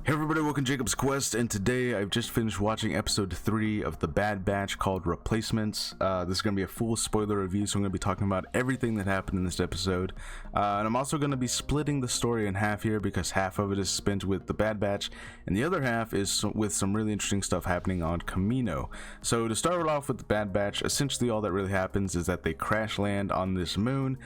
Hey everybody, welcome to Jacob's Quest, and today I've just finished watching episode 3 of The Bad Batch called Replacements. This is going to be a full spoiler review, so I'm going to be talking about everything that happened in this episode. And I'm also going to be splitting the story in half here, because half of it is spent with The Bad Batch, and the other half is with some really interesting stuff happening on Kamino. So to start it off with The Bad Batch, essentially all that really happens is that they crash land on this moon.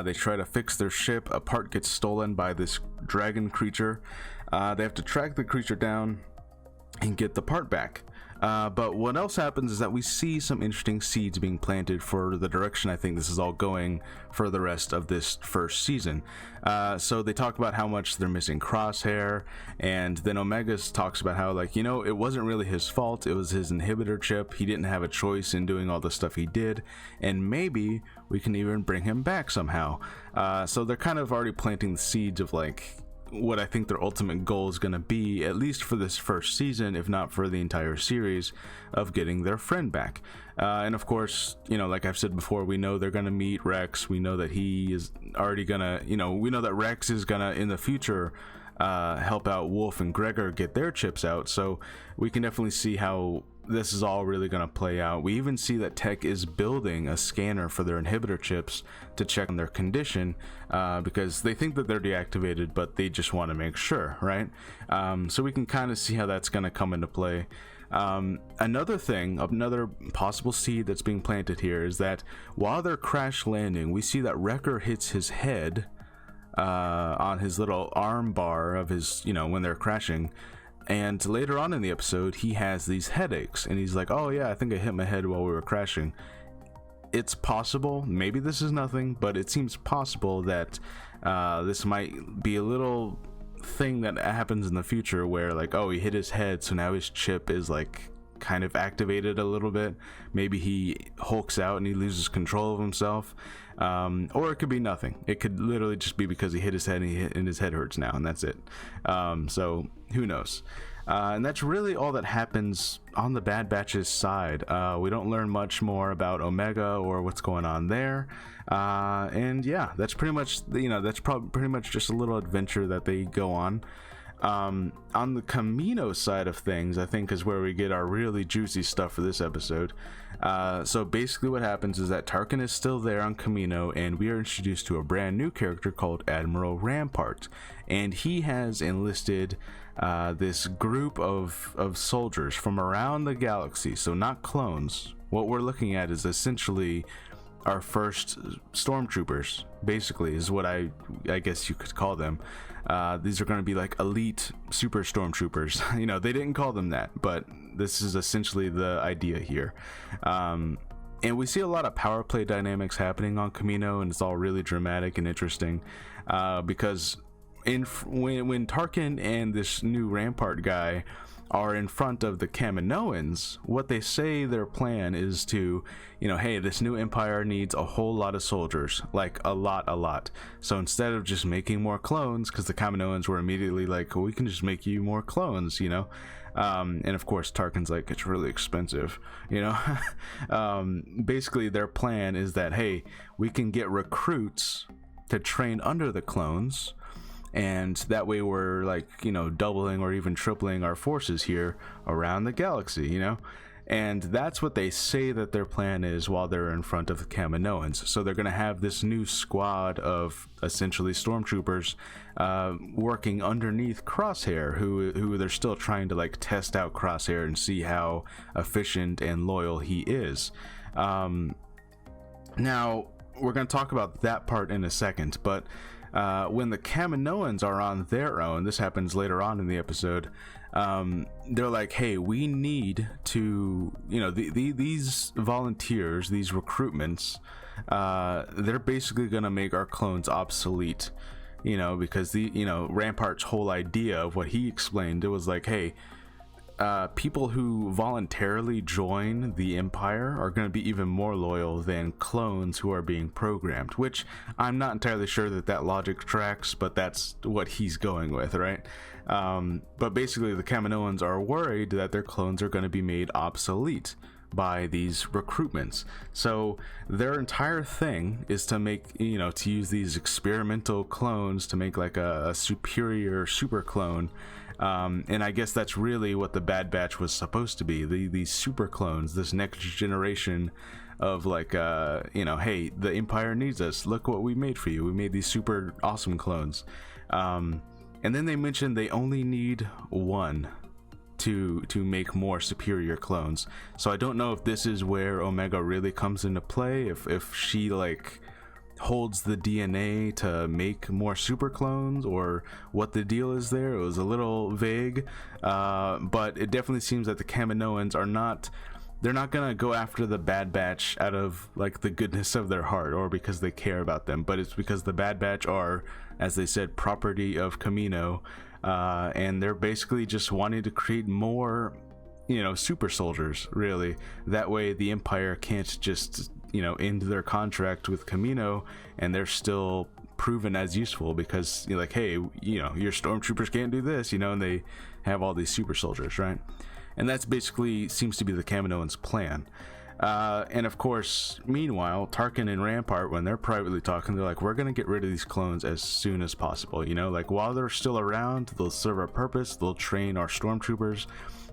They try to fix their ship, a part gets stolen by this dragon creature. They have to track the creature down and get the part back. But what else happens is that we see some interesting seeds being planted for the direction I think this is all going for the rest of this first season. So they talk about how much they're missing Crosshair, and then Omega talks about how, like, it wasn't really his fault, it was his inhibitor chip. He didn't have a choice in doing all the stuff he did, and maybe we can even bring him back somehow. So they're kind of already planting the seeds of, like, what I think their ultimate goal is going to be, at least for this first season, if not for the entire series, of getting their friend back. And of course, like I've said before, we know they're going to meet Rex. We know that he is already going to, we know that Rex is going to, in the future, help out Wolf and Gregor get their chips out. So we can definitely see how this is all really going to play out. We even see that Tech is building a scanner for their inhibitor chips to check on their condition, because they think that they're deactivated, but they just want to make sure, right? So we can kind of see how that's going to come into play. Another possible seed that's being planted here is that while they're crash landing, we see that Wrecker hits his head on his little arm bar of his, when they're crashing. And later on in the episode, he has these headaches, and he's like, oh yeah, I think I hit my head while we were crashing. It's possible, maybe this is nothing, but it seems possible that this might be a little thing that happens in the future where, like, oh, he hit his head, so now his chip is, like, kind of activated a little bit. Maybe he hulks out and he loses control of himself. Or it could be nothing. It could literally just be because he hit his head and his head hurts now, and that's it. So who knows? And that's really all that happens on the Bad Batch's side. We don't learn much more about Omega or what's going on there. And yeah, that's pretty much, that's probably pretty much just a little adventure that they go on. On the Kamino side of things, I think is where we get our really juicy stuff for this episode. So basically what happens is that Tarkin is still there on Kamino, and we are introduced to a brand new character called Admiral Rampart, and he has enlisted this group of soldiers from around the galaxy. So not clones. What we're looking at is essentially our first stormtroopers, basically, is what I guess you could call them. These are going to be like elite super stormtroopers. They didn't call them that, but this is essentially the idea here. And we see a lot of power play dynamics happening on Kamino, and it's all really dramatic and interesting, because when Tarkin and this new Rampart guy are in front of the Kaminoans, what they say their plan is to, hey, this new empire needs a whole lot of soldiers, like a lot. So instead of just making more clones, because the Kaminoans were immediately like, well, we can just make you more clones, and of course Tarkin's like, it's really expensive, basically their plan is that, hey, we can get recruits to train under the clones, and that way we're like, doubling or even tripling our forces here around the galaxy, and that's what they say that their plan is while they're in front of the Kaminoans. So they're going to have this new squad of essentially stormtroopers working underneath Crosshair, who they're still trying to, like, test out Crosshair and see how efficient and loyal he is. Now we're going to talk about that part in a second, but when the Kaminoans are on their own, this happens later on in the episode, they're like, hey, we need to, these volunteers, these recruitments, they're basically going to make our clones obsolete, because Rampart's whole idea of what he explained, it was like, hey, people who voluntarily join the Empire are going to be even more loyal than clones who are being programmed, which I'm not entirely sure that logic tracks, but that's what he's going with, right? But basically the Kaminoans are worried that their clones are going to be made obsolete, by these recruitments. So their entire thing is to make, you know, to use these experimental clones to make like a superior super clone. And I guess that's really what the Bad Batch was supposed to be, these super clones, this next generation of like, you know, hey, the Empire needs us, look what we made for you, we made these super awesome clones. And then they mentioned they only need one to make more superior clones. So I don't know if this is where Omega really comes into play, if she like holds the DNA to make more super clones, or what the deal is there. It was a little vague, but it definitely seems that the Kaminoans are not, they're not gonna go after the Bad Batch out of like the goodness of their heart or because they care about them, but it's because the Bad Batch are, as they said, property of Kamino, and they're basically just wanting to create more, you know, super soldiers, really. That way the Empire can't just, you know, end their contract with Kamino and they're still proven as useful, because you're like, hey, you know, your stormtroopers can't do this, you know, and they have all these super soldiers, right? And that's basically seems to be the Kaminoans' plan. And of course, meanwhile, Tarkin and Rampart, when they're privately talking, they're like, we're gonna get rid of these clones as soon as possible, you know, like while they're still around, they'll serve a purpose, they'll train our stormtroopers,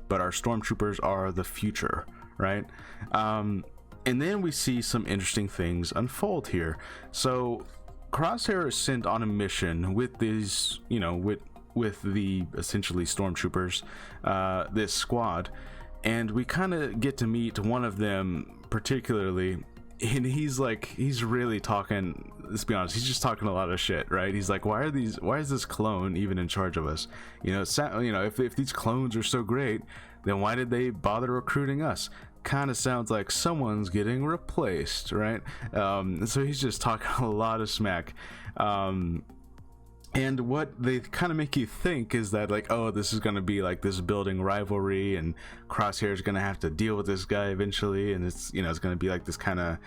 but our stormtroopers are the future, right? And then we see some interesting things unfold here. So Crosshair is sent on a mission with these, you know, with the essentially stormtroopers, this squad, and we kind of get to meet one of them particularly, and he's really talking, let's be honest, he's just talking a lot of shit, right? He's like, why is this clone even in charge of us? You know, if these clones are so great, then why did they bother recruiting us? Kind of sounds like someone's getting replaced, right? So he's just talking a lot of smack. And what they kind of make you think is that, like, oh, this is going to be like this building rivalry, and Crosshair is going to have to deal with this guy eventually, and it's, you know, it's going to be like this kind of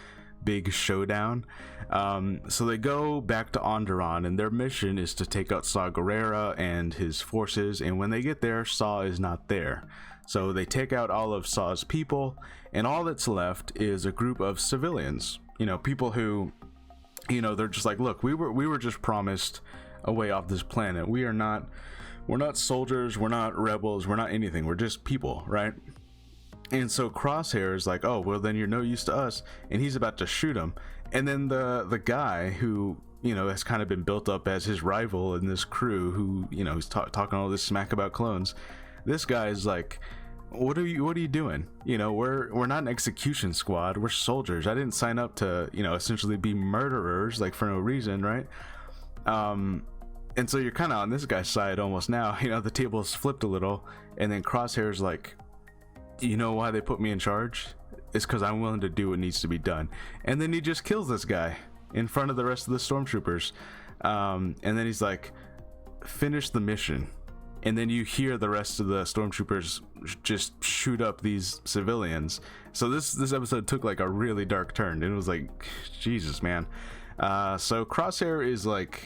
big showdown. So they go back to Onderon, and their mission is to take out Saw Gerrera and his forces, and when they get there, Saw is not there. So they take out all of Saw's people, and all that's left is a group of civilians, you know, people who, you know, they're just like, look, we were just promised a way off this planet. We're not soldiers, we're not rebels, we're not anything, we're just people, right? And so Crosshair is like, oh, well, then you're no use to us, and he's about to shoot him. And then the guy who, you know, has kind of been built up as his rival in this crew, who, you know, he's talking all this smack about clones, this guy is like, what are you doing? You know, we're not an execution squad, we're soldiers. I didn't sign up to, you know, essentially be murderers, like, for no reason, right? And so you're kind of on this guy's side almost now. You know, the table's flipped a little, and then Crosshair's like, you know why they put me in charge? It's because I'm willing to do what needs to be done. And then he just kills this guy in front of the rest of the stormtroopers. And then he's like, finish the mission. And then you hear the rest of the stormtroopers just shoot up these civilians. So this episode took like a really dark turn. It was like, Jesus, man. So Crosshair is like,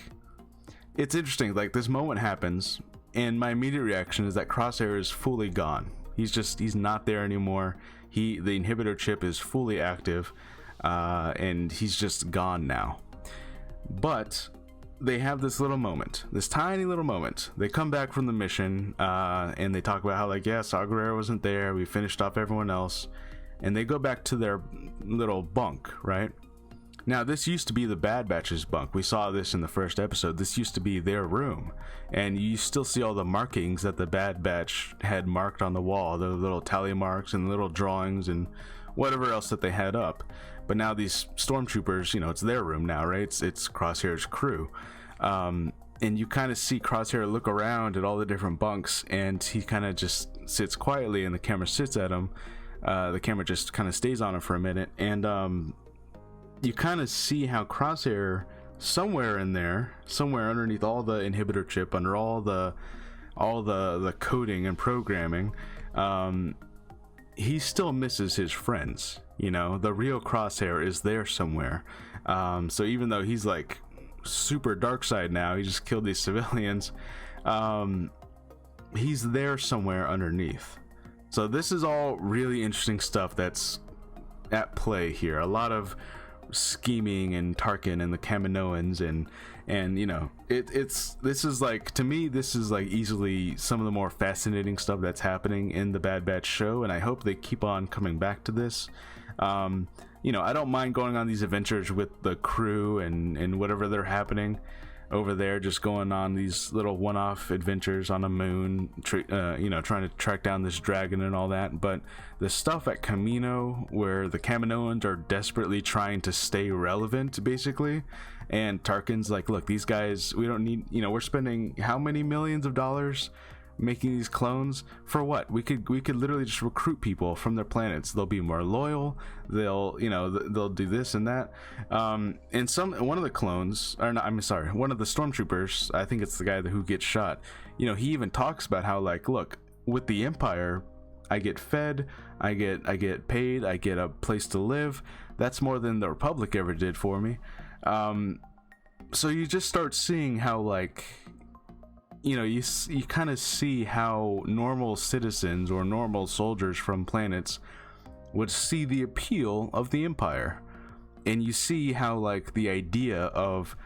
it's interesting, like this moment happens, and my immediate reaction is that Crosshair is fully gone. He's not there anymore. The inhibitor chip is fully active, and he's just gone now. But they have this little moment, this tiny little moment. They come back from the mission, and they talk about how, like, yeah, Saw Gerrera wasn't there, we finished off everyone else, and they go back to their little bunk, right? Now, this used to be the Bad Batch's bunk. We saw this in the first episode. This used to be their room, and you still see all the markings that the Bad Batch had marked on the wall, the little tally marks and little drawings and whatever else that they had up. But now these stormtroopers, you know, it's their room now, right? It's Crosshair's crew. And you kind of see Crosshair look around at all the different bunks, and he kind of just sits quietly, and the camera sits at him. The camera just kind of stays on him for a minute, and you kind of see how Crosshair, somewhere in there, somewhere underneath all the inhibitor chip, under all the coding and programming, he still misses his friends. You know, the real Crosshair is there somewhere. So even though he's like super dark side now, he just killed these civilians, he's there somewhere underneath. So this is all really interesting stuff that's at play here. A lot of scheming and Tarkin and the Kaminoans, and you know, this is like, to me, this is like easily some of the more fascinating stuff that's happening in the Bad Batch show, and I hope they keep on coming back to this. You know, I don't mind going on these adventures with the crew and whatever they're happening over there, just going on these little one-off adventures on a moon, you know, trying to track down this dragon and all that. But the stuff at Kamino, where the Kaminoans are desperately trying to stay relevant, basically, and Tarkin's like, look, these guys, we don't need, you know, we're spending how many millions of dollars making these clones for what? We could literally just recruit people from their planets. They'll be more loyal, they'll, you know, they'll do this and that. And one of the clones, or not, I'm sorry, one of the stormtroopers, I think it's the guy who gets shot, you know, he even talks about how, like, look, with the Empire, I get fed, I get paid, I get a place to live. That's more than the Republic ever did for me. So you just start seeing how, like, you know, you kind of see how normal citizens or normal soldiers from planets would see the appeal of the Empire, and you see how, like, the idea of,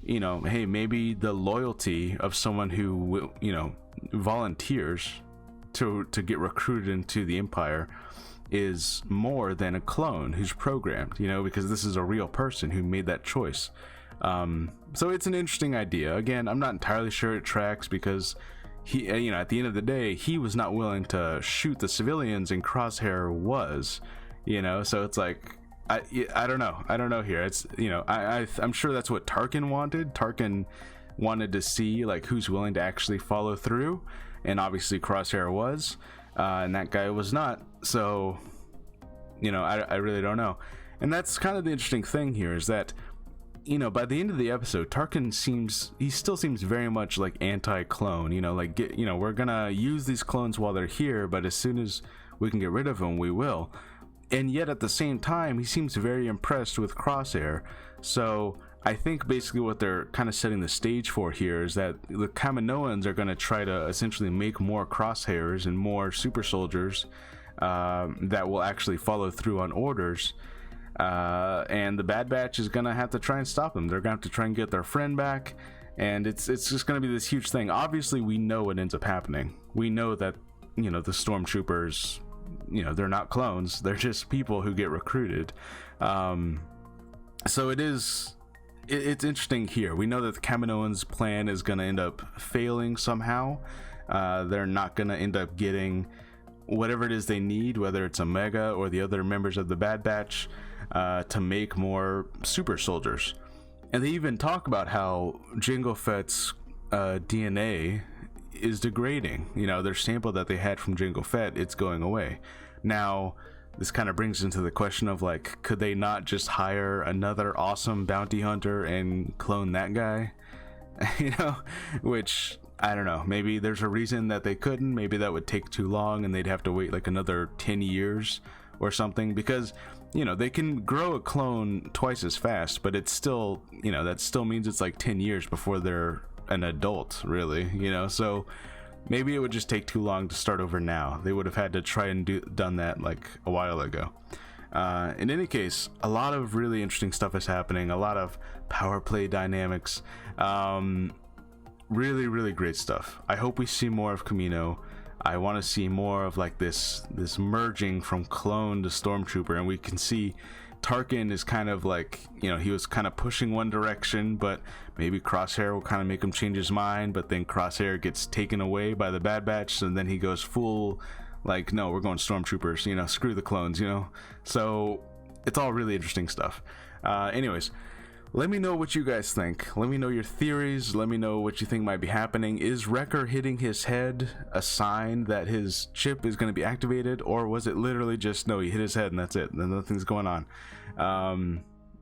you know, hey, maybe the loyalty of someone who, you know, volunteers to get recruited into the Empire is more than a clone who's programmed, you know, because this is a real person who made that choice. So it's an interesting idea. Again, I'm not entirely sure it tracks, because he, you know, at the end of the day, he was not willing to shoot the civilians, and Crosshair was, you know, so it's like, I don't know here. It's, you know, I'm sure that's what Tarkin wanted. Tarkin wanted to see, like, who's willing to actually follow through, and obviously Crosshair was, and that guy was not. So, you know, I really don't know. And that's kind of the interesting thing here, is that, you know, by the end of the episode, Tarkin still seems very much like anti-clone, you know, like, you know, we're gonna use these clones while they're here, but as soon as we can get rid of them, we will. And yet at the same time, he seems very impressed with Crosshair. So I think basically what they're kind of setting the stage for here is that the Kaminoans are going to try to essentially make more Crosshairs and more super soldiers that will actually follow through on orders. And the Bad Batch is gonna have to try and stop them. They're gonna have to try and get their friend back, and it's just gonna be this huge thing. Obviously, we know what ends up happening. We know that, you know, the stormtroopers, you know, they're not clones. They're just people who get recruited. So it's interesting here. We know that the Kaminoans' plan is gonna end up failing somehow. They're not gonna end up getting whatever it is they need, whether it's Omega or the other members of the Bad Batch, to make more super soldiers. And they even talk about how Jango Fett's DNA is degrading. You know, their sample that they had from Jango Fett, it's going away. Now, this kind of brings into the question of, like, could they not just hire another awesome bounty hunter and clone that guy? You know, which, I don't know, maybe there's a reason that they couldn't. Maybe that would take too long and they'd have to wait like another 10 years or something, because, you know, they can grow a clone twice as fast, but it's still, you know, that still means it's like 10 years before they're an adult, really, you know. So maybe it would just take too long to start over now. They would have had to try and done that like a while ago. In any case, a lot of really interesting stuff is happening, a lot of power play dynamics, really, really great stuff. I hope we see more of Kamino. I want to see more of, like, this merging from clone to stormtrooper, and we can see Tarkin is kind of like, you know, he was kind of pushing one direction, but maybe Crosshair will kind of make him change his mind, but then Crosshair gets taken away by the Bad Batch, and then he goes full, like, no, we're going stormtroopers, you know, screw the clones, you know. So it's all really interesting stuff. Anyways, let me know what you guys think. Let me know your theories. Let me know what you think might be happening. Is Wrecker hitting his head a sign that his chip is going to be activated, or was it literally just, no, he hit his head and that's it, and nothing's going on?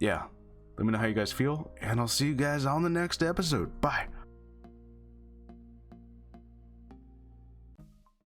Yeah, let me know how you guys feel, and I'll see you guys on the next episode. Bye.